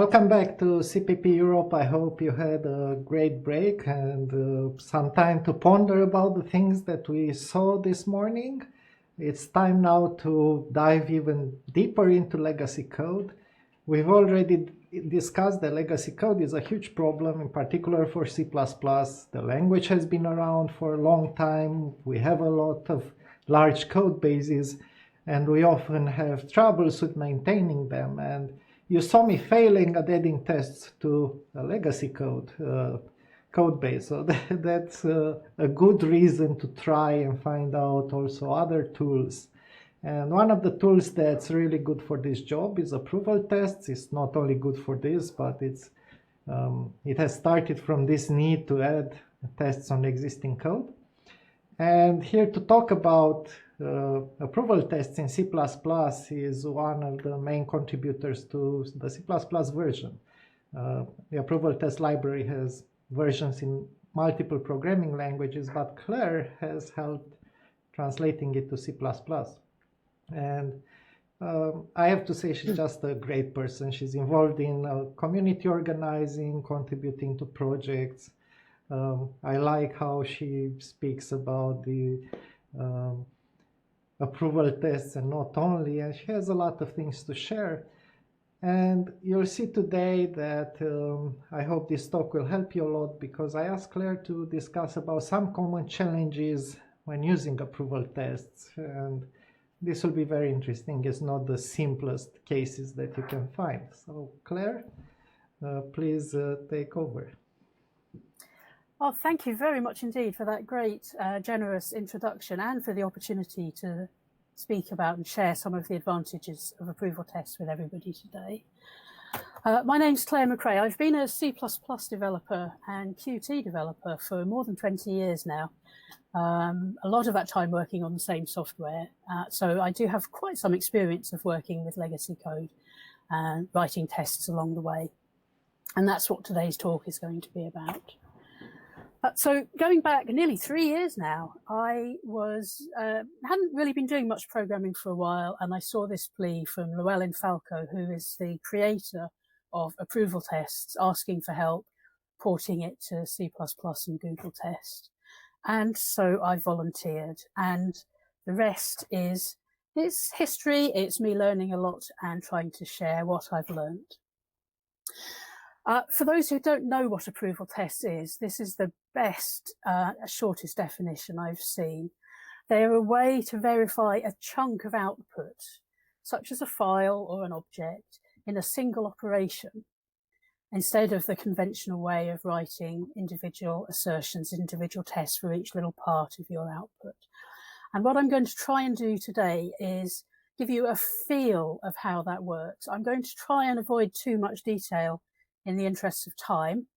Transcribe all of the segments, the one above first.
Welcome back to CppEurope. I hope you had a great break and some time to ponder about the things that we saw this morning. It's time now to dive even deeper into legacy code. We've already discussed that legacy code is a huge problem, in particular for C++. The language has been around for a long time. We have a lot of large code bases, and we often have troubles with maintaining them. And you saw me failing at adding tests to a legacy code base. So that's a good reason to try and find out also other tools. And one of the tools that's really good for this job is approval tests. It's not only good for this, but it has started from this need to add tests on existing code. And here to talk about approval tests in C++ is one of the main contributors to the C++ version. The approval test library has versions in multiple programming languages, but Clare has helped translating it to C++. And I have to say she's just a great person. She's involved in community organizing, contributing to projects. I like how she speaks about the approval tests and not only, and she has a lot of things to share. And you'll see today that I hope this talk will help you a lot, because I asked Claire to discuss about some common challenges when using approval tests. And this will be very interesting. It's not the simplest cases that you can find. So Claire, please take over. Well, thank you very much indeed for that great, generous introduction, and for the opportunity to speak about and share some of the advantages of approval tests with everybody today. My name's Clare Macrae. I've been a C++ developer and Qt developer for more than 20 years now. A lot of that time working on the same software. So I do have quite some experience of working with legacy code and writing tests along the way. And that's what today's talk is going to be about. So going back nearly 3 years now, I hadn't really been doing much programming for a while, and I saw this plea from Llewellyn Falco, who is the creator of approval tests, asking for help porting it to C++ and Google Test. And so I volunteered, and the rest is history. It's me learning a lot and trying to share what I've learned. For those who don't know what approval test is, this is the best, shortest definition I've seen. They are a way to verify a chunk of output, such as a file or an object, in a single operation, instead of the conventional way of writing individual assertions, individual tests for each little part of your output. And what I'm going to try and do today is give you a feel of how that works. I'm going to try and avoid too much detail in the interests of time,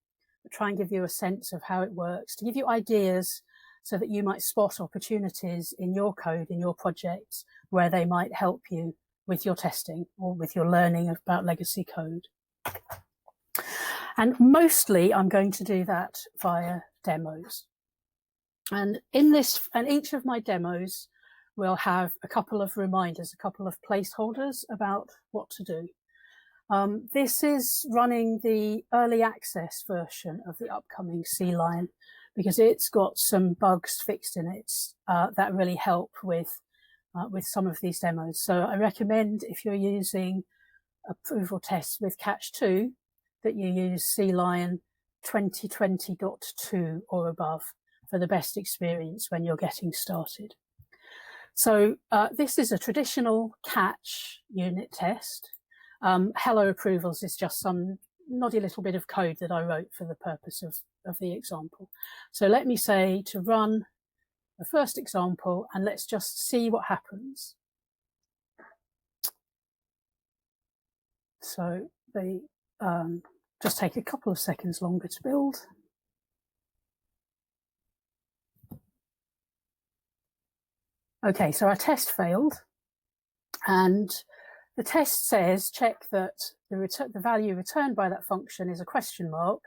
but try and give you a sense of how it works, to give you ideas so that you might spot opportunities in your code, in your projects, where they might help you with your testing or with your learning about legacy code. And mostly I'm going to do that via demos. And each of my demos will have a couple of reminders, a couple of placeholders about what to do. This is running the early access version of the upcoming C-Line, because it's got some bugs fixed in it that really help with some of these demos. So I recommend, if you're using approval tests with Catch 2, that you use C-Line 2020.2 or above for the best experience when you're getting started. So this is a traditional catch unit test. Hello approvals is just some noddy little bit of code that I wrote for the purpose of the example. So let me say to run the first example, and let's just see what happens. So they just take a couple of seconds longer to build. Okay, so our test failed, and the test says check that the value returned by that function is a question mark,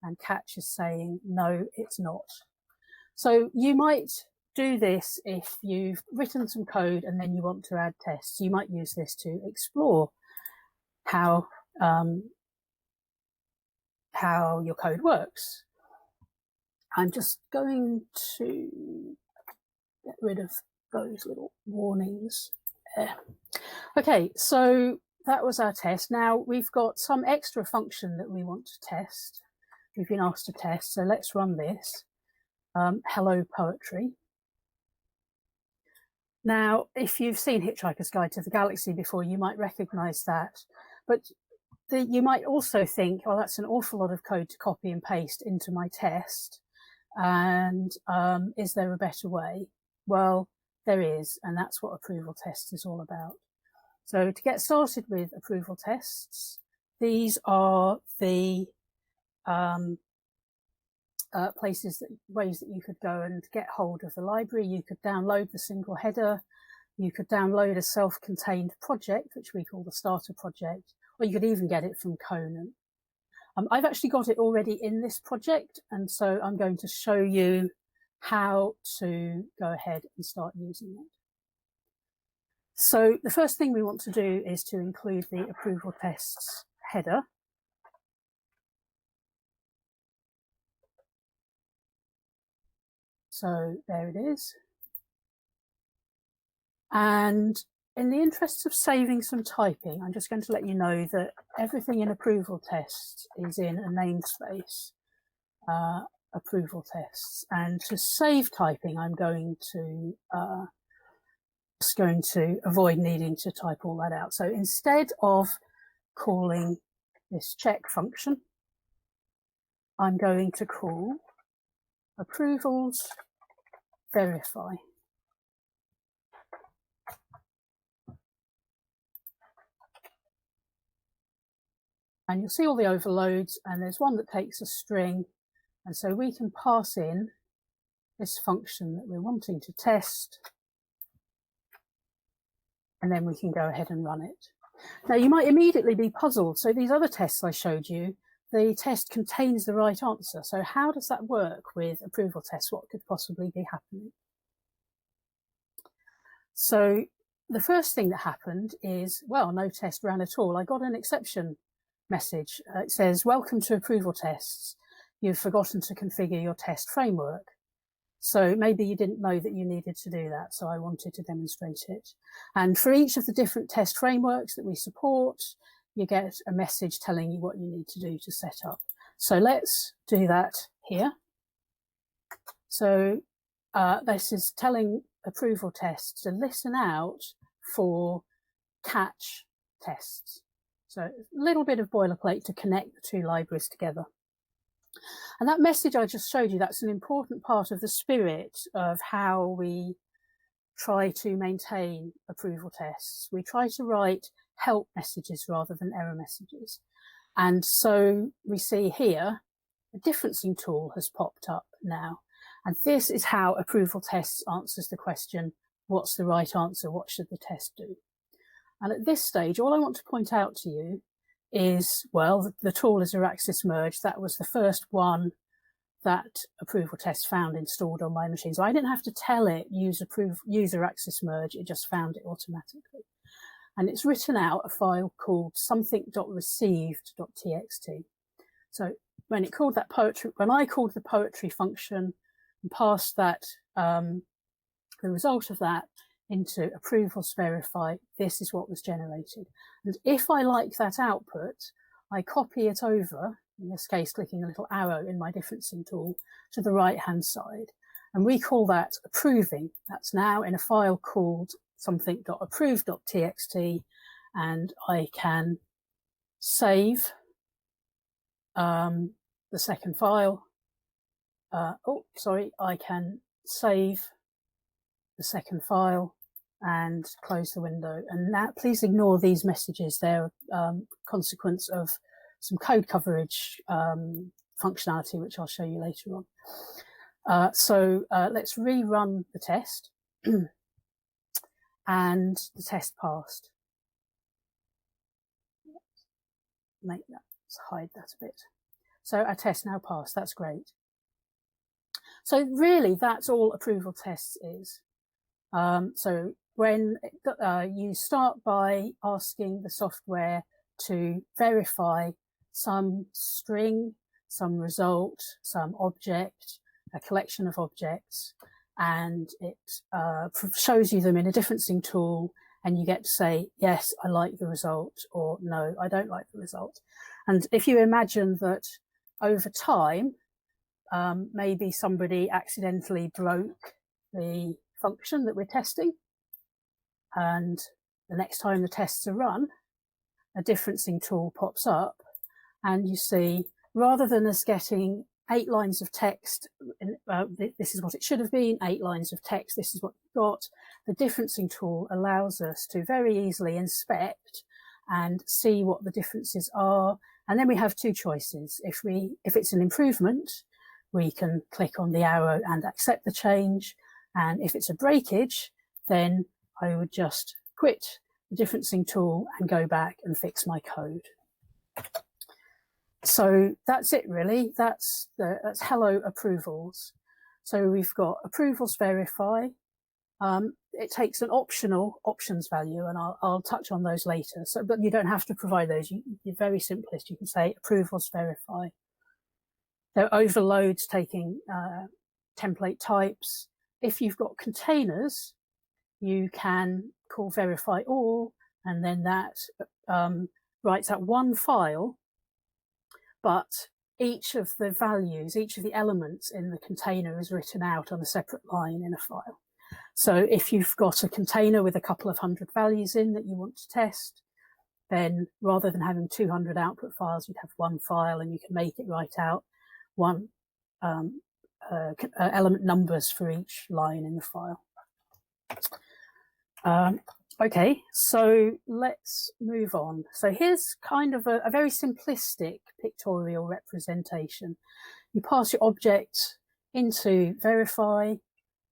and catch is saying no, it's not. So you might do this if you've written some code and then you want to add tests. You might use this to explore how how your code works. I'm just going to get rid of those little warnings there. Okay, so that was our test. Now we've got some extra function that we want to test. We've been asked to test, so let's run this. Hello Poetry. Now, if you've seen Hitchhiker's Guide to the Galaxy before, you might recognize that, but you might also think, oh, that's an awful lot of code to copy and paste into my test, and is there a better way? Well, there is, and that's what approval tests is all about. So to get started with approval tests, these are the ways that you could go and get hold of the library. You could download the single header, you could download a self-contained project, which we call the starter project, or you could even get it from Conan. I've actually got it already in this project, and so I'm going to show you how to go ahead and start using it. So the first thing we want to do is to include the approval tests header. So there it is. And in the interests of saving some typing, I'm just going to let you know that everything in approval tests is in a namespace, approval tests. And to save typing, I'm going to just going to avoid needing to type all that out. So instead of calling this check function, I'm going to call approvals verify. And you'll see all the overloads, and there's one that takes a string, and so we can pass in this function that we're wanting to test, and then we can go ahead and run it. Now you might immediately be puzzled. So these other tests I showed you, the test contains the right answer. So how does that work with approval tests? What could possibly be happening? So the first thing that happened is, well, no test ran at all. I got an exception message. It says, welcome to approval tests. You've forgotten to configure your test framework. So maybe you didn't know that you needed to do that. So I wanted to demonstrate it. And for each of the different test frameworks that we support, you get a message telling you what you need to do to set up. So let's do that here. So this is telling approval tests to listen out for catch tests. So a little bit of boilerplate to connect the two libraries together. And that message I just showed you, that's an important part of the spirit of how we try to maintain approval tests. We try to write help messages rather than error messages. And so we see here, a differencing tool has popped up now. And this is how approval tests answers the question, what's the right answer? What should the test do? And at this stage, all I want to point out to you is, well, the tool is Araxis Merge. That was the first one that approval test found installed on my machine. So I didn't have to tell it use Araxis Merge, it just found it automatically. And it's written out a file called something.received.txt. So when it called that poetry, when I called the poetry function and passed that, the result of that into approvals verify, this is what was generated. And if I like that output, I copy it over, in this case, clicking a little arrow in my differencing tool to the right-hand side. And we call that approving. That's now in a file called something.approved.txt, and I can save the second file. I can save the second file and close the window. And now please ignore these messages. They're consequence of some code coverage functionality, which I'll show you later on. Let's rerun the test. And the test passed. Let's hide that a bit. So our test now passed. That's great. So really, that's all approval tests is. So when you start by asking the software to verify some string some result, some object, a collection of objects, and it shows you them in a differencing tool, and you get to say, yes, I like the result, or no, I don't like the result. And if you imagine that over time, maybe somebody accidentally broke the function that we're testing, and the next time the tests are run, a differencing tool pops up, and you see, rather than us getting 8 lines of text, this is what it should have been, 8 lines of text, this is what you've got, the differencing tool allows us to very easily inspect and see what the differences are. And then we have 2 choices. If it's an improvement, we can click on the arrow and accept the change. And if it's a breakage, then I would just quit the differencing tool and go back and fix my code. So that's it really. That's hello approvals. So we've got approvals verify. It takes an optional options value, and I'll touch on those later. So, but you don't have to provide those. You're very simplest. You can say approvals verify. There are overloads taking template types. If you've got containers, you can call verify all, and then that writes out one file, but each of the values, each of the elements in the container is written out on a separate line in a file. So if you've got a container with a couple of 100 values in that you want to test, then rather than having 200 output files, you'd have one file, and you can make it write out one element numbers for each line in the file. Okay, so let's move on. So here's kind of a very simplistic pictorial representation. You pass your object into verify,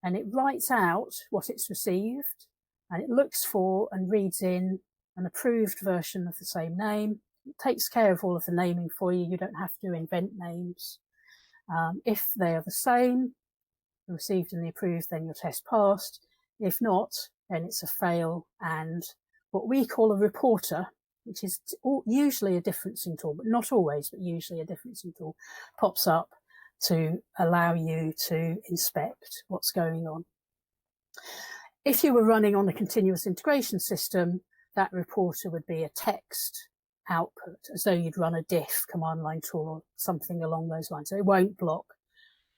and it writes out what it's received, and it looks for and reads in an approved version of the same name. It takes care of all of the naming for you. You don't have to invent names. If they are the same, the received and the approved, then your test passed. If not, then it's a fail, and what we call a reporter, which is usually a differencing tool, but not always, but usually a differencing tool, pops up to allow you to inspect what's going on. If you were running on a continuous integration system, that reporter would be a text output, as though you'd run a diff command line tool or something along those lines. So it won't block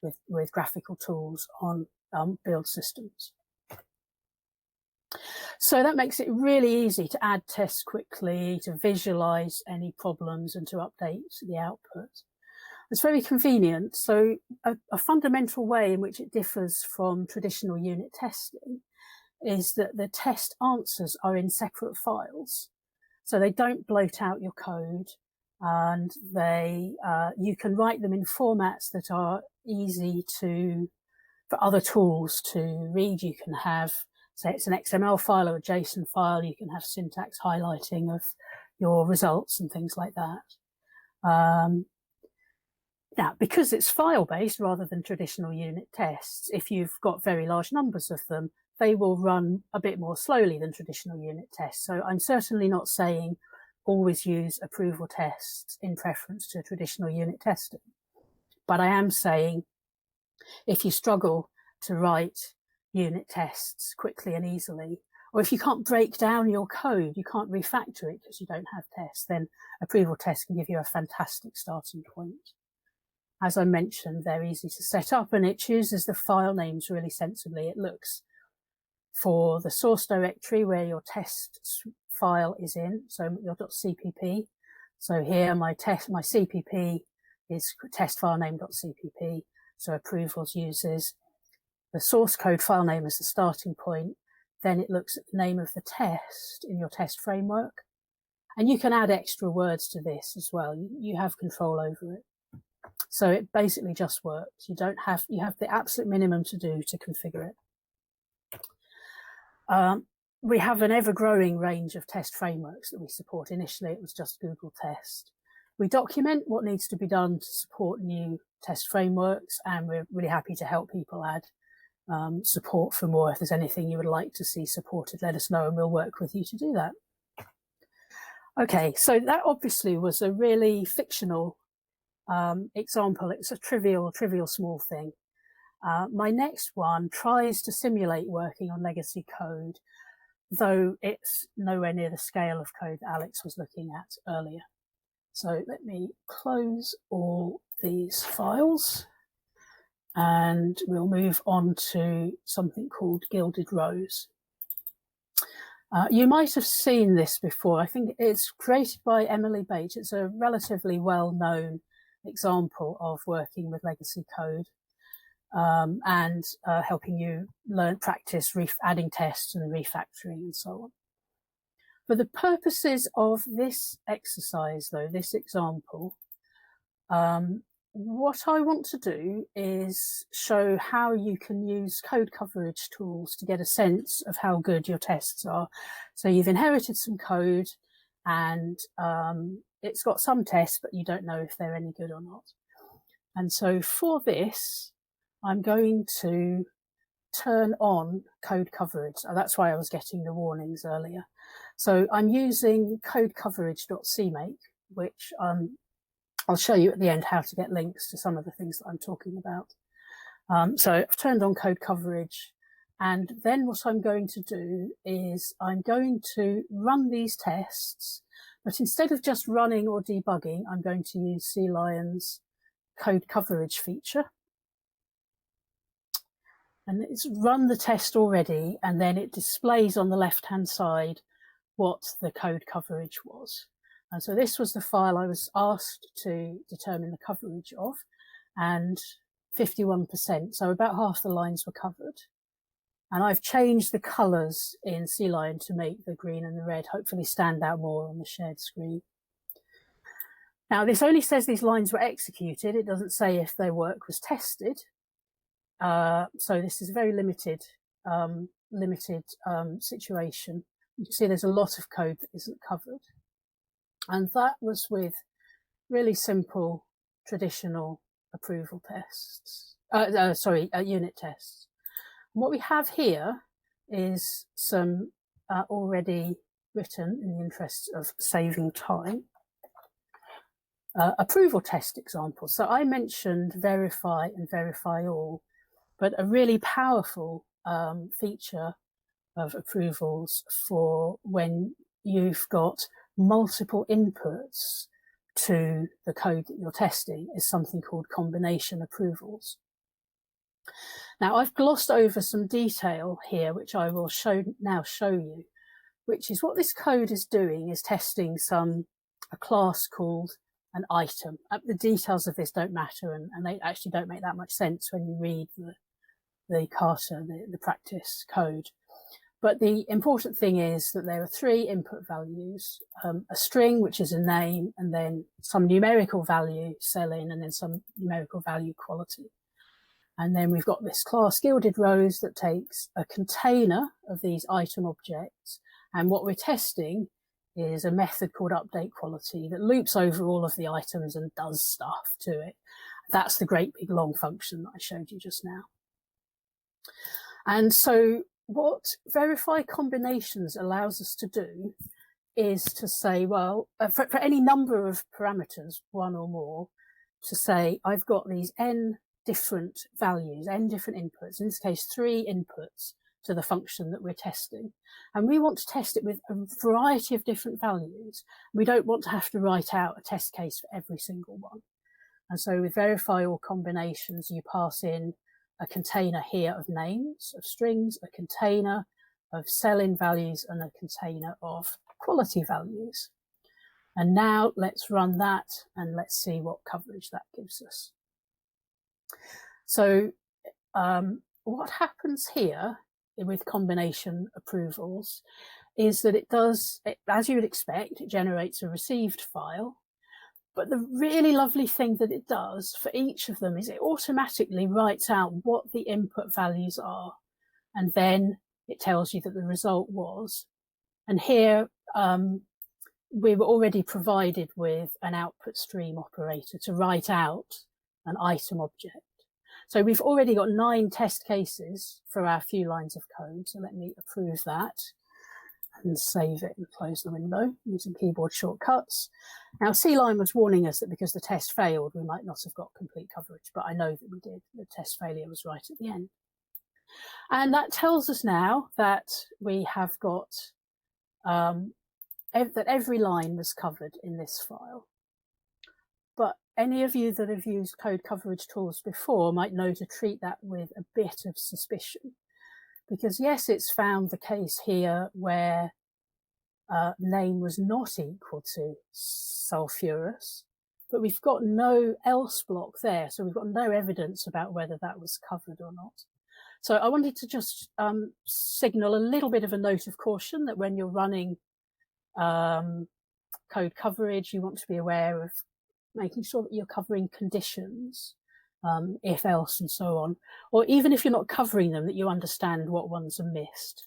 with graphical tools on build systems. So that makes it really easy to add tests quickly, to visualize any problems, and to update the output. It's very convenient. So a fundamental way in which it differs from traditional unit testing is that the test answers are in separate files. So they don't bloat out your code, and you can write them in formats that are easy for other tools to read. You can have, say it's an XML file or a JSON file, you can have syntax highlighting of your results and things like that. Now, because it's file-based rather than traditional unit tests, if you've got very large numbers of them, they will run a bit more slowly than traditional unit tests. So I'm certainly not saying always use approval tests in preference to traditional unit testing. But I am saying if you struggle to write unit tests quickly and easily, or if you can't break down your code, you can't refactor it because you don't have tests, then approval tests can give you a fantastic starting point. As I mentioned, they're easy to set up, and it chooses the file names really sensibly. It looks for the source directory where your test file is in, so your .cpp. So here my CPP is test file name.cpp. So approvals uses the source code file name as the starting point. Then it looks at the name of the test in your test framework. And you can add extra words to this as well. You have control over it. So it basically just works. You have the absolute minimum to do to configure it. We have an ever-growing range of test frameworks that we support. Initially, it was just Google Test. We document what needs to be done to support new test frameworks, and we're really happy to help people add support for more. If there's anything you would like to see supported, let us know and we'll work with you to do that. Okay, so that obviously was a really fictional example, it's a trivial small thing. My next one tries to simulate working on legacy code, though it's nowhere near the scale of code Alex was looking at earlier. So let me close all these files and we'll move on to something called Gilded Rose. You might have seen this before. I think it's created by Emily Bates. It's a relatively well-known example of working with legacy code and helping you learn, practice adding tests and refactoring and so on. For the purposes of this exercise, though, this example, what I want to do is show how you can use code coverage tools to get a sense of how good your tests are. So you've inherited some code and it's got some tests, but you don't know if they're any good or not. And so for this, I'm going to turn on code coverage. That's why I was getting the warnings earlier. So I'm using codecoverage.cmake, which I'll show you at the end how to get links to some of the things that I'm talking about. So I've turned on code coverage, and then what I'm going to do is I'm going to run these tests, but instead of just running or debugging, I'm going to use Sea Lion's code coverage feature. And it's run the test already, and then it displays on the left-hand side what the code coverage was. And so this was the file I was asked to determine the coverage of, and 51%, so about half the lines were covered. And I've changed the colours in Sea Lion to make the green and the red hopefully stand out more on the shared screen. Now, this only says these lines were executed. It doesn't say if their work was tested. So this is a very limited situation. You can see there's a lot of code that isn't covered. And that was with really simple, traditional approval tests, unit tests. And what we have here is some already written, in the interest of saving time, approval test examples. So I mentioned verify and verify all, but a really powerful feature of approvals for when you've got multiple inputs to the code that you're testing is something called combination approvals. Now, I've glossed over some detail here, which I will now show you, which is what this code is doing is testing a class called an item. The details of this don't matter, and they actually don't make that much sense when you read the Carter, the practice code. But the important thing is that there are three input values, a string, which is a name, and then some numerical value, selling, and then some numerical value, quality. And then we've got this class Gilded Rose that takes a container of these item objects. And what we're testing is a method called update quality that loops over all of the items and does stuff to it. That's the great big long function that I showed you just now. And so what verify combinations allows us to do is to say, well, for any number of parameters, one or more, to say, I've got these n different values, n different inputs, in this case, 3 inputs to the function that we're testing. And we want to test it with a variety of different values. We don't want to have to write out a test case for every single one. And so with verify all combinations, you pass in a container here of names, of strings, a container of sell-in values, and a container of quality values. And now let's run that and let's see what coverage that gives us. So what happens here with combination approvals is that it does, as you would expect, it generates a received file. But the really lovely thing that it does for each of them is it automatically writes out what the input values are. And then it tells you that the result was. And here we were already provided with an output stream operator to write out an item object. So we've already got 9 test cases for our few lines of code. So let me approve that. and save it and close the window using keyboard shortcuts. Now, C-Line was warning us that because the test failed, we might not have got complete coverage, but I know that we did. The test failure was right at the end. And that tells us now that we have got that every line was covered in this file. But any of you that have used code coverage tools before might know to treat that with a bit of suspicion. Because yes, it's found the case here where name was not equal to sulfurous, but we've got no else block there. So we've got no evidence about whether that was covered or not. So I wanted to just signal a little bit of a note of caution that when you're running code coverage, you want to be aware of making sure that you're covering conditions, if else and so on, or even if you're not covering them, that you understand what ones are missed.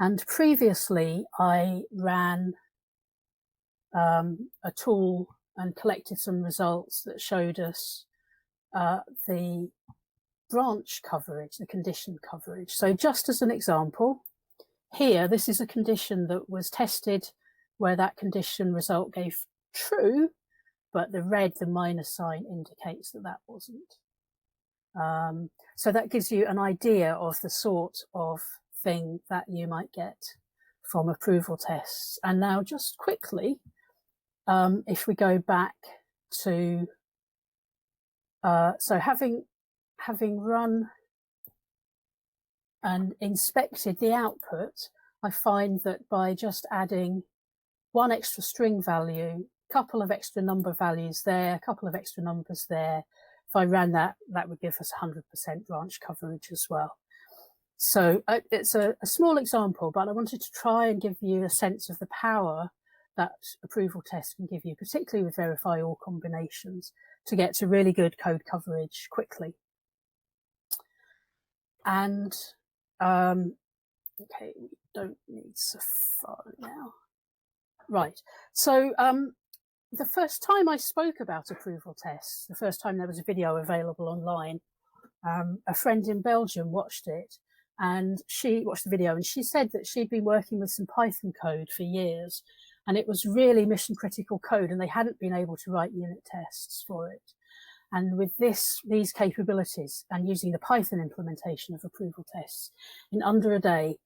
And previously I ran a tool and collected some results that showed us the branch coverage, the condition coverage. So just as an example, here, this is a condition that was tested where that condition result gave true, but the red, the minus sign, indicates that that wasn't. So that gives you an idea of the sort of thing that you might get from approval tests. And now just quickly, if we go back to, so having run and inspected the output, I find that by just adding one extra string value, a couple of extra number values there, a couple of extra numbers there, if I ran that, that would give us 100% branch coverage as well. So it's a small example, but I wanted to try and give you a sense of the power that approval tests can give you, particularly with verify all combinations, to get to really good code coverage quickly. And okay, we don't need Safari now. Right, so the first time I spoke about approval tests, the first time there was a video available online, a friend in Belgium watched it, and she watched the video and she said that she'd been working with some Python code for years, and it was really mission critical code and they hadn't been able to write unit tests for it. And with these capabilities and using the Python implementation of approval tests, in under a day,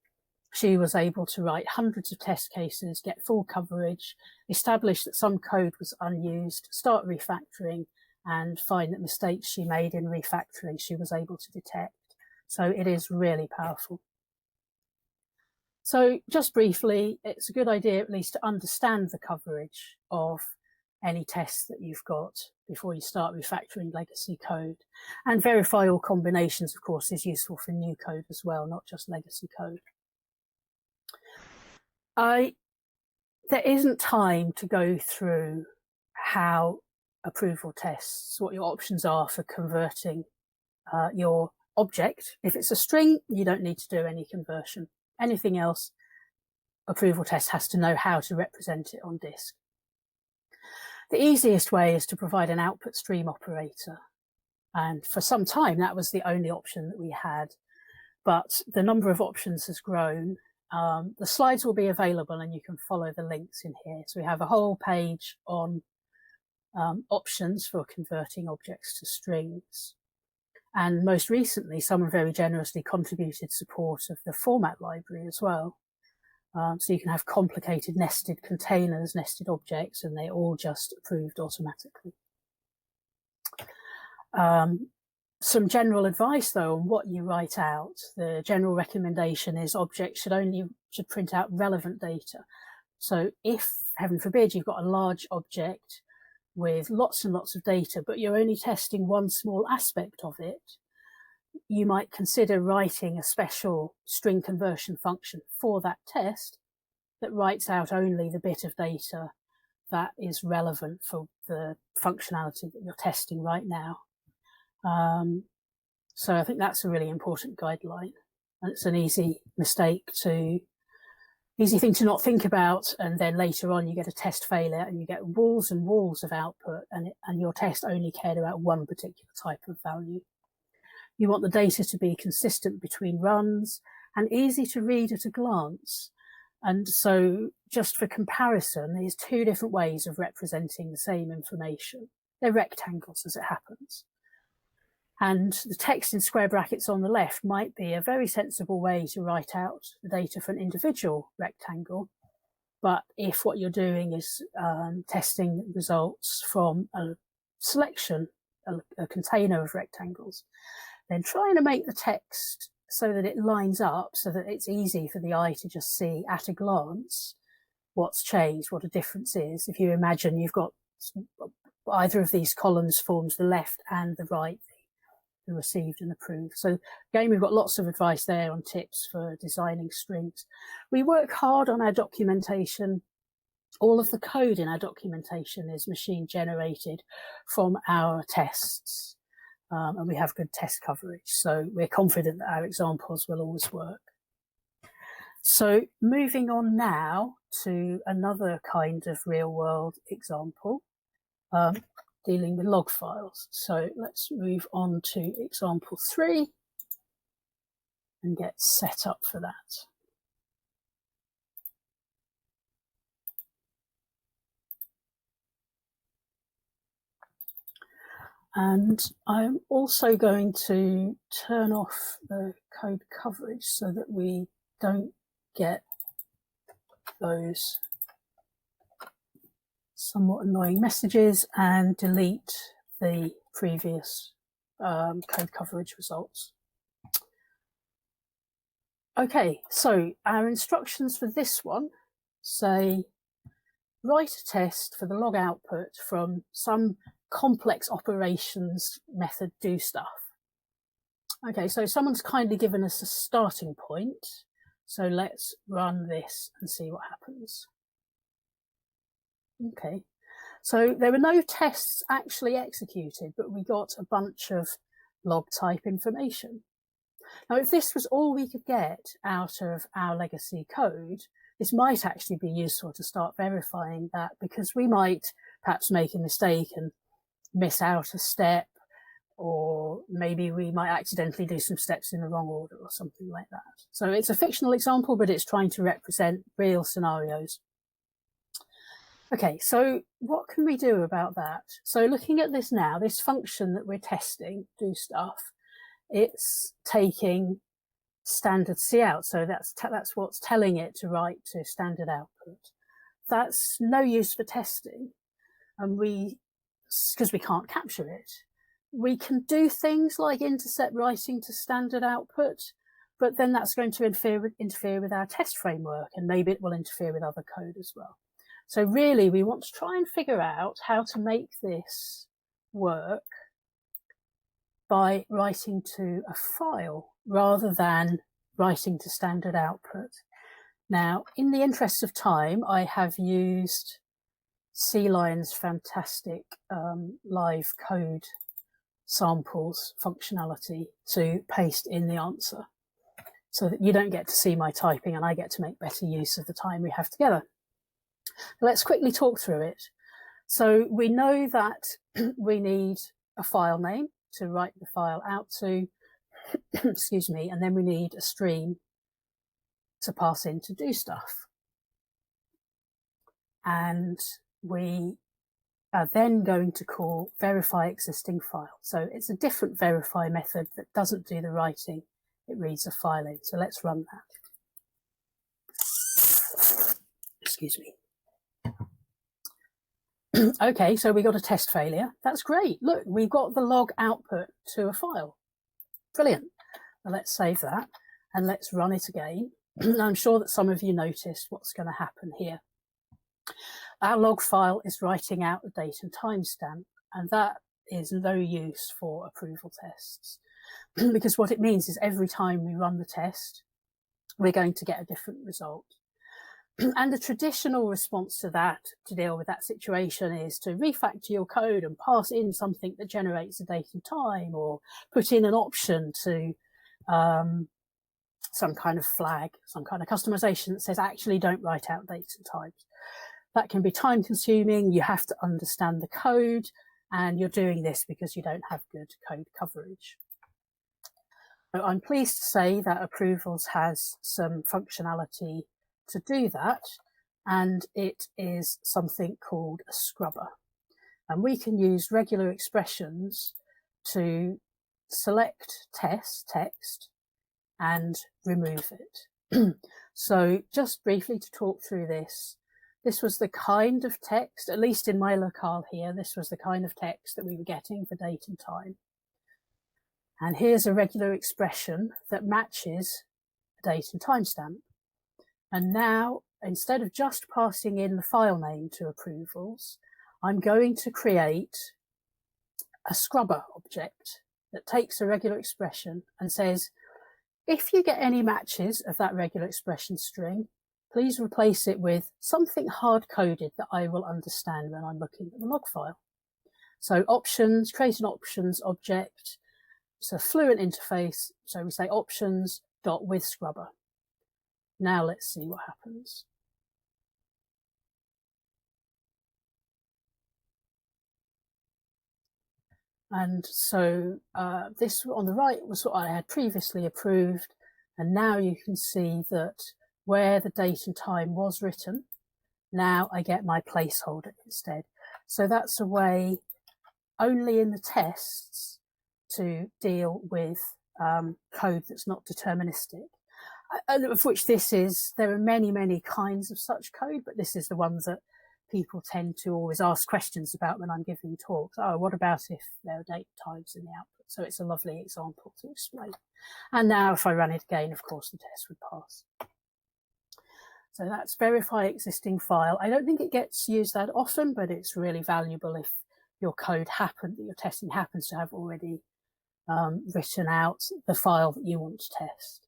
she was able to write hundreds of test cases, get full coverage, establish that some code was unused, start refactoring, and find that mistakes she made in refactoring she was able to detect. So it is really powerful. So just briefly, it's a good idea at least to understand the coverage of any tests that you've got before you start refactoring legacy code. And verify all combinations, of course, is useful for new code as well, not just legacy code. There isn't time to go through how approval tests, what your options are for converting your object. If it's a string, you don't need to do any conversion. Anything else, approval test has to know how to represent it on disk. The easiest way is to provide an output stream operator. And for some time, that was the only option that we had. But the number of options has grown. The slides will be available and you can follow the links in here. So we have a whole page on options for converting objects to strings. And most recently, someone very generously contributed support of the format library as well. So you can have complicated nested containers, nested objects, and they're all just approved automatically. Some general advice, though, on what you write out. The general recommendation is objects should print out relevant data. So if, heaven forbid, you've got a large object with lots and lots of data, but you're only testing one small aspect of it, you might consider writing a special string conversion function for that test that writes out only the bit of data that is relevant for the functionality that you're testing right now. So I think that's a really important guideline, and it's an easy thing to not think about, and then later on you get a test failure and you get walls and walls of output, and your test only cared about one particular type of value. You want the data to be consistent between runs and easy to read at a glance. And so just for comparison, there's two different ways of representing the same information. They're rectangles as it happens. And the text in square brackets on the left might be a very sensible way to write out the data for an individual rectangle. But if what you're doing is testing results from a selection, a container of rectangles, then trying to make the text so that it lines up, so that it's easy for the eye to just see at a glance what's changed, what a difference is. If you imagine you've got either of these columns forms the left and the right, the received and approved. So again, we've got lots of advice there on tips for designing strings. We work hard on our documentation. All of the code in our documentation is machine generated from our tests. And we have good test coverage. So we're confident that our examples will always work. So moving on now to another kind of real world example, dealing with log files. So let's move on to example 3 and get set up for that. And I'm also going to turn off the code coverage so that we don't get those somewhat annoying messages, and delete the previous code coverage results. Okay, so our instructions for this one say, write a test for the log output from some complex operations method do stuff. Okay, so someone's kindly given us a starting point. So let's run this and see what happens. Okay, so there were no tests actually executed, but we got a bunch of log type information. Now, if this was all we could get out of our legacy code, this might actually be useful to start verifying that, because we might perhaps make a mistake and miss out a step, or maybe we might accidentally do some steps in the wrong order or something like that. So it's a fictional example, but it's trying to represent real scenarios. Okay, so what can we do about that? So looking at this now, this function that we're testing, do stuff, it's taking standard cout. So that's what's telling it to write to standard output. That's no use for testing, and because we can't capture it. We can do things like intercept writing to standard output, but then that's going to interfere with our test framework, and maybe it will interfere with other code as well. So really, we want to try and figure out how to make this work by writing to a file rather than writing to standard output. Now, in the interest of time, I have used C-Line's fantastic live code samples functionality to paste in the answer, so that you don't get to see my typing and I get to make better use of the time we have together. Let's quickly talk through it. So we know that we need a file name to write the file out to, excuse me, and then we need a stream to pass in to do stuff. And we are then going to call verify existing file. So it's a different verify method that doesn't do the writing, it reads a file in. So let's run that. Excuse me. Okay, so we got a test failure. That's great. Look, we've got the log output to a file. Brilliant. Now let's save that and let's run it again. I'm sure that some of you noticed what's going to happen here. Our log file is writing out the date and timestamp, and that is no use for approval tests, because what it means is every time we run the test, we're going to get a different result. And the traditional response to that, to deal with that situation, is to refactor your code and pass in something that generates a date and time, or put in an option to some kind of flag, some kind of customization that says actually don't write out dates and times. That can be time consuming. You have to understand the code, and you're doing this because you don't have good code coverage. So I'm pleased to say that Approvals has some functionality to do that, and it is something called a scrubber. And we can use regular expressions to select text and remove it. So just briefly to talk through this, this was the kind of text, at least in my locale here, this was the kind of text that we were getting for date and time. And here's a regular expression that matches a date and timestamp. And now, instead of just passing in the file name to approvals, I'm going to create a scrubber object that takes a regular expression and says, if you get any matches of that regular expression string, please replace it with something hard-coded that I will understand when I'm looking at the log file. So options, create an options object. It's a fluent interface. So we say options.withScrubber. Now let's see what happens. And so this on the right was what I had previously approved. And now you can see that where the date and time was written, now I get my placeholder instead. So that's a way only in the tests to deal with code that's not deterministic. Of which this is, there are many, many kinds of such code, but this is the ones that people tend to always ask questions about when I'm giving talks. Oh, what about if there are date times in the output? So it's a lovely example to explain. And now if I run it again, of course, the test would pass. So that's verify existing file. I don't think it gets used that often, but it's really valuable if your code your testing happens to have already written out the file that you want to test.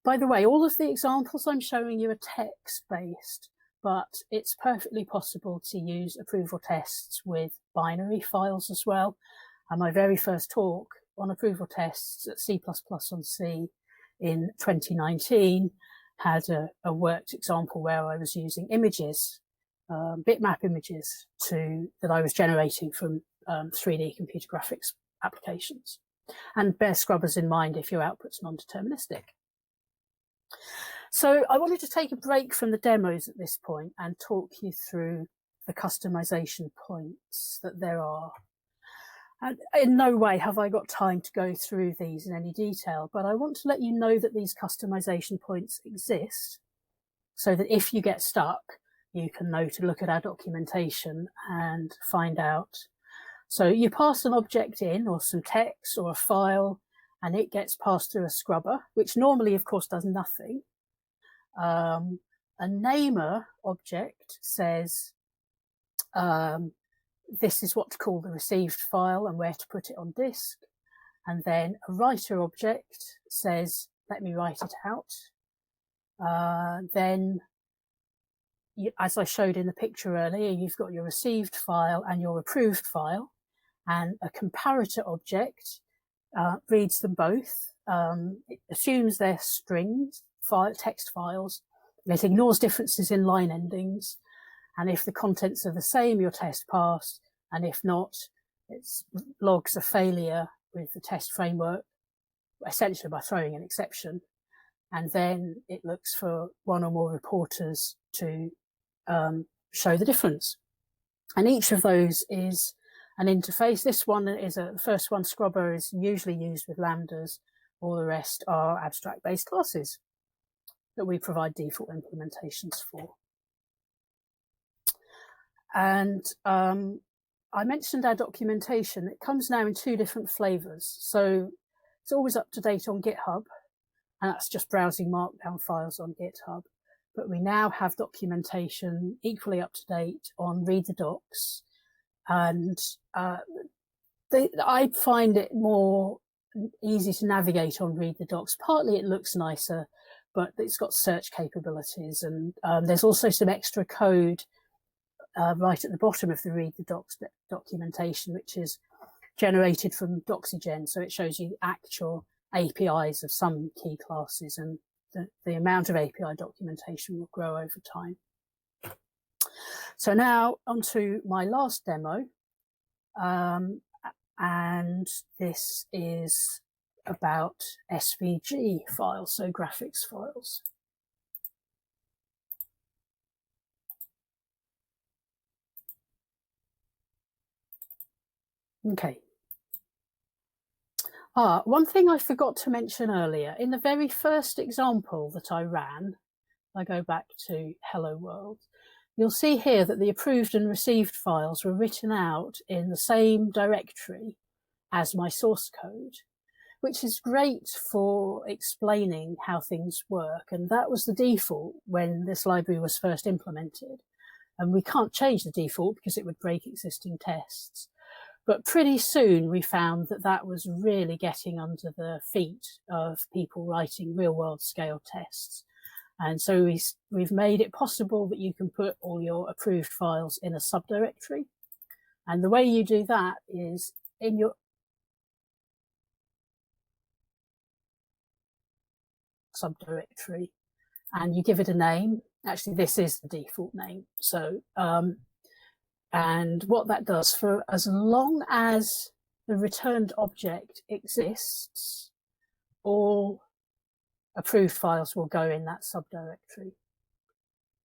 By the way, all of the examples I'm showing you are text-based, but it's perfectly possible to use approval tests with binary files as well. And my very first talk on approval tests at C++ on C in 2019 had a worked example where I was using images, bitmap images that I was generating from 3D computer graphics applications. And bear scrubbers in mind if your output's non-deterministic. So I wanted to take a break from the demos at this point and talk you through the customization points that there are. And in no way have I got time to go through these in any detail, but I want to let you know that these customization points exist so that if you get stuck, you can know to look at our documentation and find out. So you pass an object in or some text or a file and it gets passed through a scrubber, which normally, of course, does nothing. A namer object says, this is what to call the received file and where to put it on disk. And then a writer object says, let me write it out. Then, as I showed in the picture earlier, you've got your received file and your approved file. And a comparator object reads them both. It assumes they're strings, text files. It ignores differences in line endings. And if the contents are the same, your test passed. And if not, it logs a failure with the test framework, essentially by throwing an exception. And then it looks for one or more reporters to show the difference. And each of those is an interface. This one is the first one, scrubber, is usually used with lambdas. All the rest are abstract-based classes that we provide default implementations for. And I mentioned our documentation. It comes now in 2 different flavors. So it's always up to date on GitHub, and that's just browsing markdown files on GitHub. But we now have documentation equally up to date on Read the Docs. And I find it more easy to navigate on Read the Docs. Partly it looks nicer, but it's got search capabilities. And there's also some extra code right at the bottom of the Read the Docs documentation, which is generated from Doxygen. So it shows you actual APIs of some key classes, and the amount of API documentation will grow over time. So now onto my last demo. And this is about SVG files, so graphics files. Okay. One thing I forgot to mention earlier, in the very first example that I ran, I go back to Hello World, you'll see here that the approved and received files were written out in the same directory as my source code, which is great for explaining how things work. And that was the default when this library was first implemented. And we can't change the default because it would break existing tests. But pretty soon we found that that was really getting under the feet of people writing real-world scale tests. And so we've made it possible that you can put all your approved files in a subdirectory. And the way you do that is in your subdirectory, and you give it a name. Actually, this is the default name. So, and what that does, for as long as the returned object exists, all approved files will go in that subdirectory.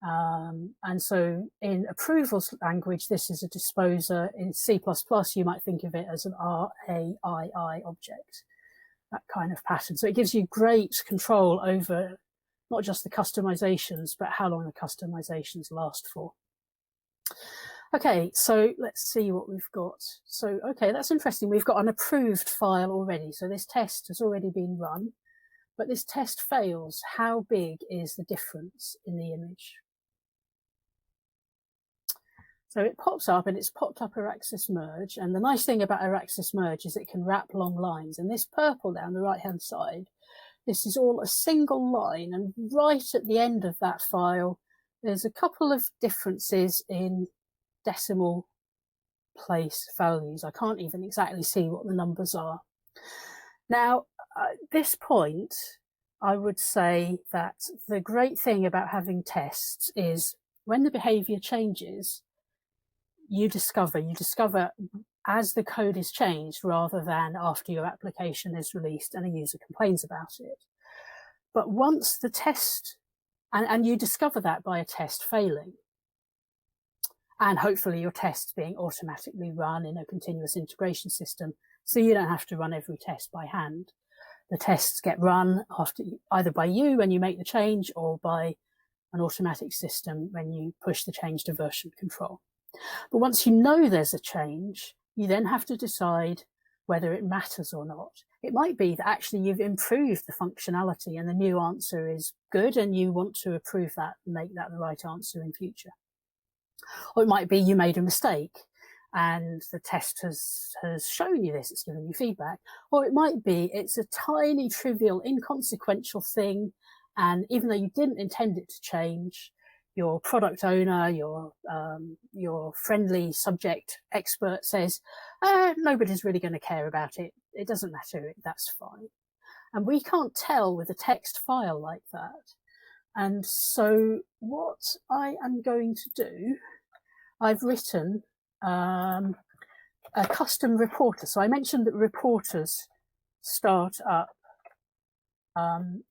And so in approvals language, this is a disposer. In C++, you might think of it as an RAII object, that kind of pattern. So it gives you great control over not just the customizations, but how long the customizations last for. Okay, so let's see what we've got. So, okay, that's interesting. We've got an approved file already. So this test has already been run, but this test fails. How big is the difference in the image? So it pops up, and it's popped up Araxis merge. And the nice thing about Araxis merge is it can wrap long lines. And this purple down the right-hand side, this is all a single line. And right at the end of that file, there's a couple of differences in decimal place values. I can't even exactly see what the numbers are. Now, at this point, I would say that the great thing about having tests is when the behavior changes, you discover as the code is changed rather than after your application is released and a user complains about it. But once the test, and you discover that by a test failing, and hopefully your tests being automatically run in a continuous integration system, so you don't have to run every test by hand. The tests get run after either by you when you make the change or by an automatic system when you push the change to version control. But once you know there's a change, you then have to decide whether it matters or not. It might be that actually you've improved the functionality and the new answer is good and you want to approve that and make that the right answer in future. Or it might be you made a mistake and the test has shown you this, it's given you feedback. Or it might be it's a tiny, trivial, inconsequential thing, and even though you didn't intend it to change, your product owner, your friendly subject expert says, nobody's really going to care about it. It doesn't matter. That's fine. And we can't tell with a text file like that. And so what I am going to do, I've written a custom reporter. So I mentioned that reporters start up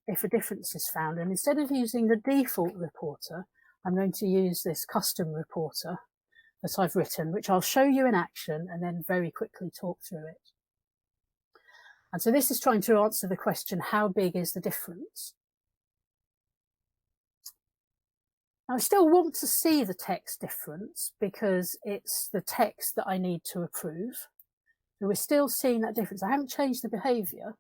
if a difference is found. And instead of using the default reporter, I'm going to use this custom reporter that I've written, which I'll show you in action and then very quickly talk through it. And so this is trying to answer the question, how big is the difference? Now, I still want to see the text difference because it's the text that I need to approve. So we're still seeing that difference. I haven't changed the behavior,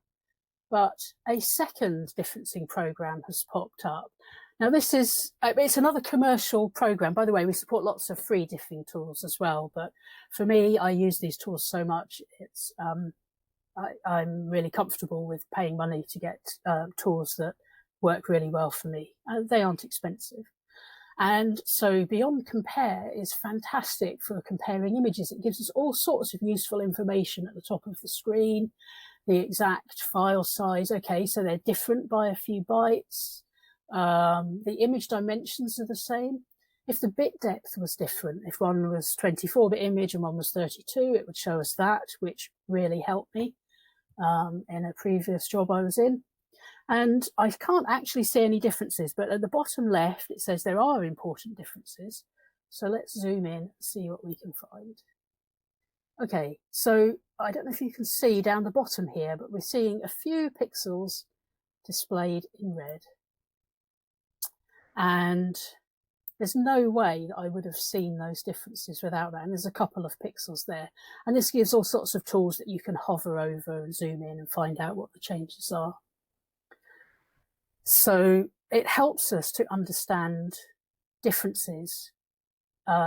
but a second differencing program has popped up. Now this is, it's another commercial program. By the way, we support lots of free diffing tools as well, but for me, I use these tools so much, it's, I'm really comfortable with paying money to get tools that work really well for me. They aren't expensive. And so Beyond Compare is fantastic for comparing images. It gives us all sorts of useful information at the top of the screen, the exact file size. Okay, so they're different by a few bytes. The image dimensions are the same. If the bit depth was different, if one was 24-bit image and one was 32, it would show us that, which really helped me in a previous job I was in. And I can't actually see any differences, but at the bottom left, it says there are important differences. So let's zoom in and see what we can find. Okay, so I don't know if you can see down the bottom here, but we're seeing a few pixels displayed in red. And there's no way that I would have seen those differences without that. And there's a couple of pixels there. And this gives all sorts of tools that you can hover over and zoom in and find out what the changes are. So it helps us to understand differences,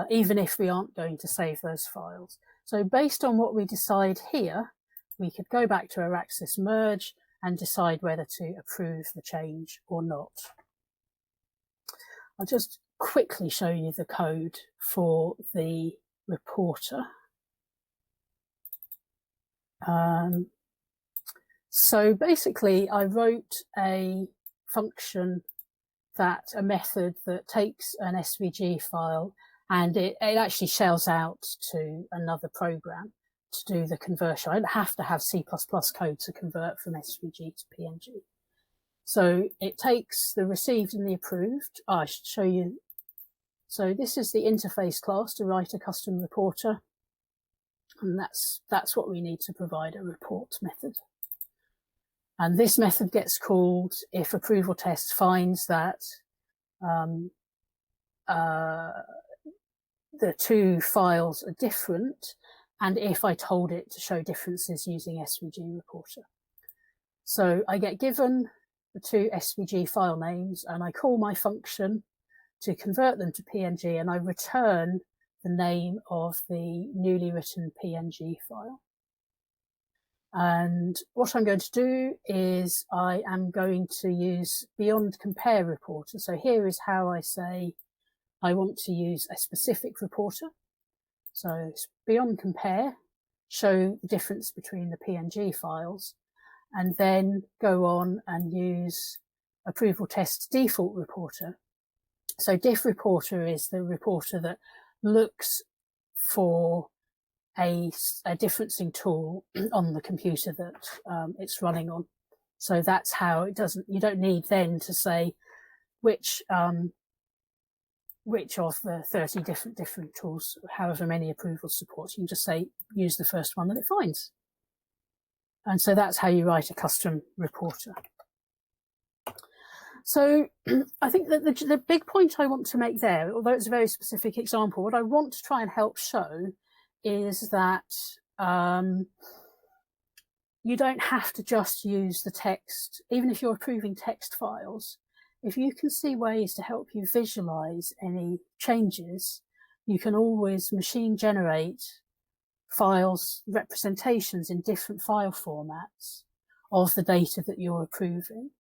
even if we aren't going to save those files. So based on what we decide here, we could go back to our Axis merge and decide whether to approve the change or not. I'll just quickly show you the code for the reporter. So basically, I wrote a function a method that takes an SVG file and it actually shells out to another program to do the conversion. I don't have to have C++ code to convert from SVG to PNG. So it takes the received and the approved. I should show you. So this is the interface class to write a custom reporter. And that's what we need to provide a report method. And this method gets called if approval test finds that the two files are different, and if I told it to show differences using SVG reporter. So I get given the two SVG file names and I call my function to convert them to PNG, and I return the name of the newly written PNG file. And what I'm going to do is I am going to use beyond compare reporter. So here is how I say I want to use a specific reporter. So beyond compare, show the difference between the PNG files, and then go on and use approval test's default reporter. So diff reporter is the reporter that looks for a differencing tool on the computer that it's running on. So that's how it doesn't, you don't need then to say which of the 30 different tools, however many approvals support. You can just say, use the first one that it finds. And so that's how you write a custom reporter. So I think that the big point I want to make there, although it's a very specific example, what I want to try and help show is that you don't have to just use the text, even if you're approving text files. If you can see ways to help you visualize any changes, you can always machine generate files, representations in different file formats of the data that you're approving.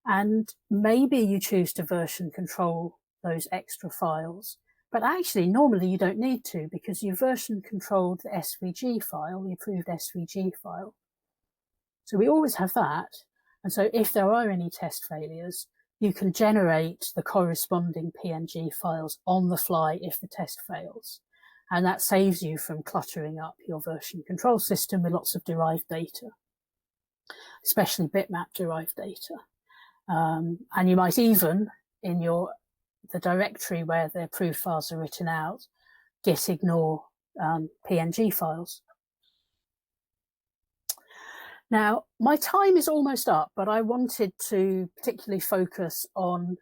And maybe you choose to version control those extra files, but actually normally you don't need to, because you version controlled the SVG file, the approved SVG file. So we always have that. And so if there are any test failures, you can generate the corresponding PNG files on the fly if the test fails. And that saves you from cluttering up your version control system with lots of derived data, especially bitmap derived data. And you might even, in the directory where the approved files are written out, git ignore PNG files. Now, my time is almost up, but I wanted to particularly focus on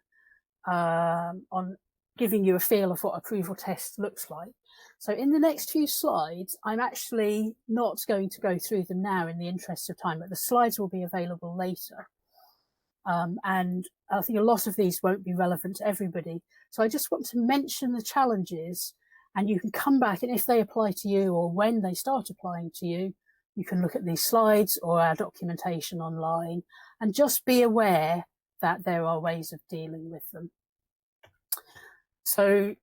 giving you a feel of what approval test looks like. So in the next few slides, I'm actually not going to go through them now in the interest of time, but the slides will be available later. And I think a lot of these won't be relevant to everybody. So I just want to mention the challenges, and you can come back, and if they apply to you or when they start applying to you, you can look at these slides or our documentation online and just be aware that there are ways of dealing with them. So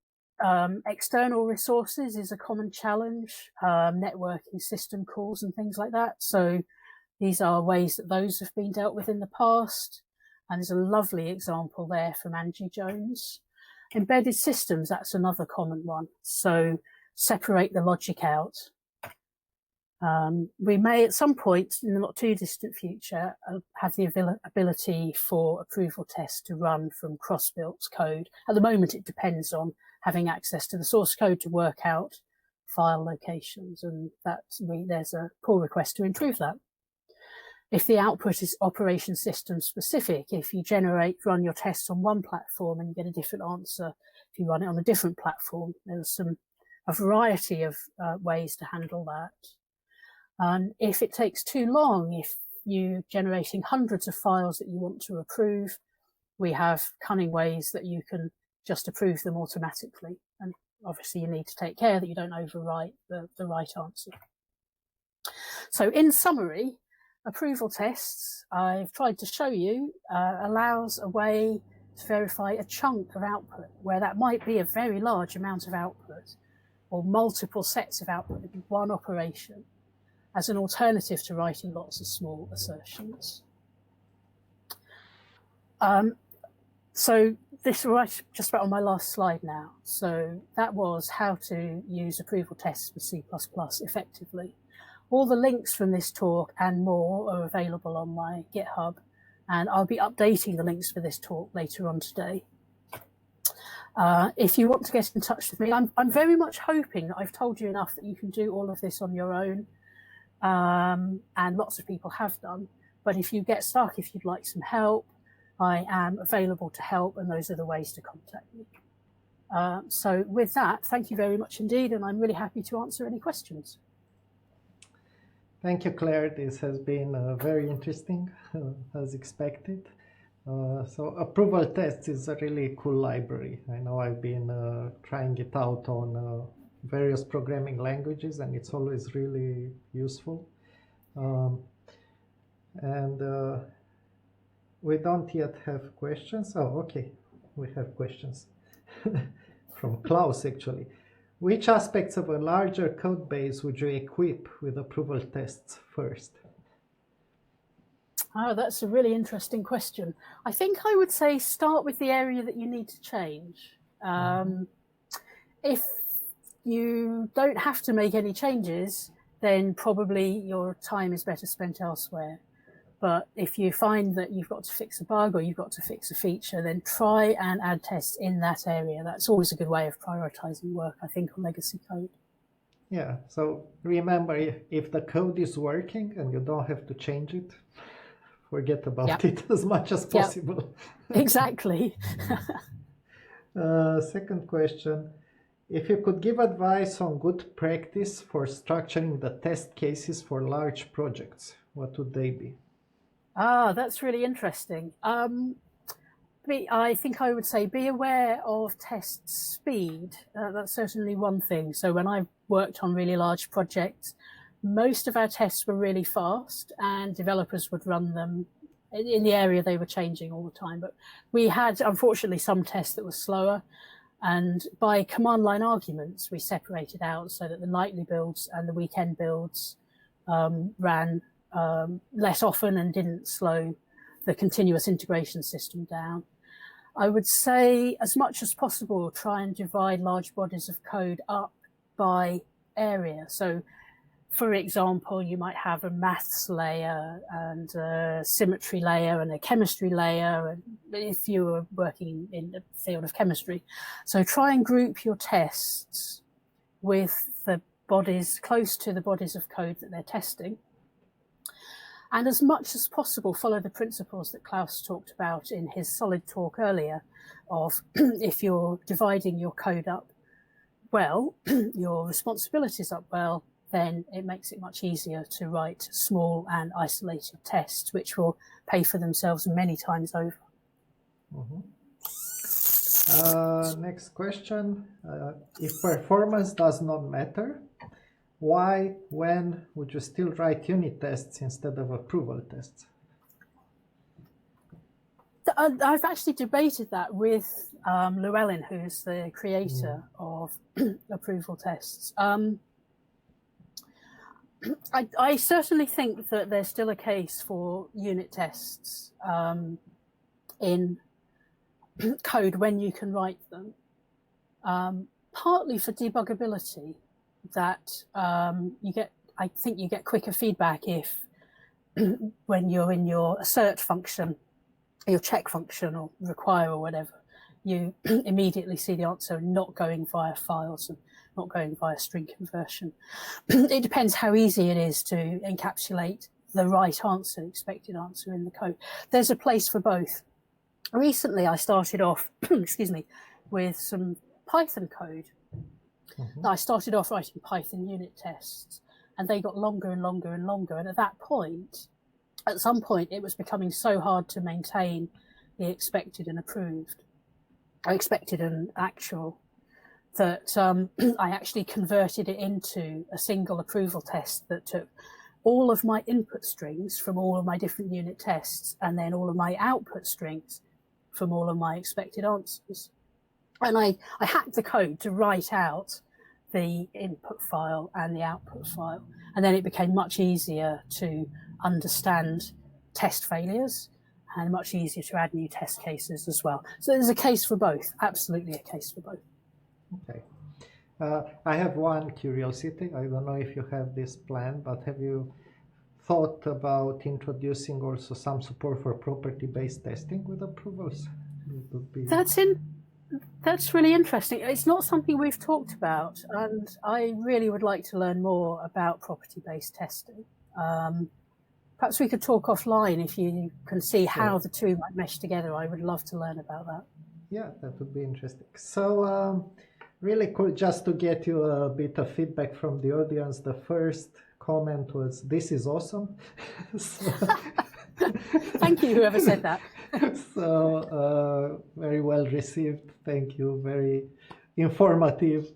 external resources is a common challenge, networking system calls and things like that. So these are ways that those have been dealt with in the past. And there's a lovely example there from Angie Jones. Embedded systems, that's another common one. So separate the logic out. We may at some point in the not too distant future have the ability for approval tests to run from cross-built code. At the moment, it depends on having access to the source code to work out file locations, and there's a pull request to improve that. If the output is operation system specific, if you run your tests on one platform and you get a different answer, if you run it on a different platform, there's a variety of ways to handle that. And if it takes too long, if you're generating hundreds of files that you want to approve, we have cunning ways that you can just approve them automatically. And obviously you need to take care that you don't overwrite the right answer. So in summary, approval tests, I've tried to show you, allows a way to verify a chunk of output, where that might be a very large amount of output or multiple sets of output in one operation, as an alternative to writing lots of small assertions. So this is right just about on my last slide now. So that was how to use approval tests with C++ effectively. All the links from this talk and more are available on my GitHub, and I'll be updating the links for this talk later on today. If you want to get in touch with me, I'm very much hoping that I've told you enough that you can do all of this on your own, and lots of people have done. But if you get stuck, if you'd like some help, I am available to help, and those are the ways to contact me. So with that, thank you very much indeed, and I'm really happy to answer any questions. Thank you, Claire. This has been very interesting, as expected. So approval tests is a really cool library. I know I've been trying it out on various programming languages, and it's always really useful. We don't yet have questions. Oh, okay, we have questions from Klaus, actually. Which aspects of a larger code base would you equip with approval tests first? Oh, that's a really interesting question. I think I would say start with the area that you need to change. If you don't have to make any changes, then probably your time is better spent elsewhere. But if you find that you've got to fix a bug or you've got to fix a feature, then try and add tests in that area. That's always a good way of prioritizing work, I think, on legacy code. Yeah, so remember, if the code is working and you don't have to change it, forget about it as much as possible. Exactly. Second question. If you could give advice on good practice for structuring the test cases for large projects, what would they be? Ah, that's really interesting. I think I would say be aware of test speed. That's certainly one thing. So when I worked on really large projects, most of our tests were really fast and developers would run them in the area they were changing all the time. But we had, unfortunately, some tests that were slower. And by command line arguments, we separated out so that the nightly builds and the weekend builds ran less often and didn't slow the continuous integration system down. I would say, as much as possible, try and divide large bodies of code up by area. So, for example, you might have a maths layer and a symmetry layer and a chemistry layer, and if you were working in the field of chemistry. So try and group your tests with the bodies close to the bodies of code that they're testing. And as much as possible, follow the principles that Klaus talked about in his solid talk earlier of if you're dividing your code up well, your responsibilities up well, then it makes it much easier to write small and isolated tests, which will pay for themselves many times over. Next question. If performance does not matter, when would you still write unit tests instead of approval tests? I've actually debated that with Llewellyn, who's the creator of approval tests. I certainly think that there's still a case for unit tests in code when you can write them, partly for debuggability, that I think you get quicker feedback if when you're in your assert function, your check function or require or whatever, you immediately see the answer, not going via files and not going via string conversion. It depends how easy it is to encapsulate the right answer, expected answer in the code. There's a place for both. Recently, I started off, excuse me, with some Python code. I started off writing Python unit tests, and they got longer and longer and longer. And at some point, it was becoming so hard to maintain the expected and approved, or expected and actual, that I actually converted it into a single approval test that took all of my input strings from all of my different unit tests, and then all of my output strings from all of my expected answers. And I hacked the code to write out the input file and the output file. And then it became much easier to understand test failures and much easier to add new test cases as well. So there's a case for both, absolutely a case for both. Okay. I have one curiosity. I don't know if you have this plan, but have you thought about introducing also some support for property-based testing with approvals? That's really interesting. It's not something we've talked about, and I really would like to learn more about property-based testing. Perhaps we could talk offline if you can see how the two might mesh together. I would love to learn about that. Yeah, that would be interesting. So really cool, just to get you a bit of feedback from the audience, the first comment was, "This is awesome." Thank you, whoever said that. So very well received. Thank you. Very informative.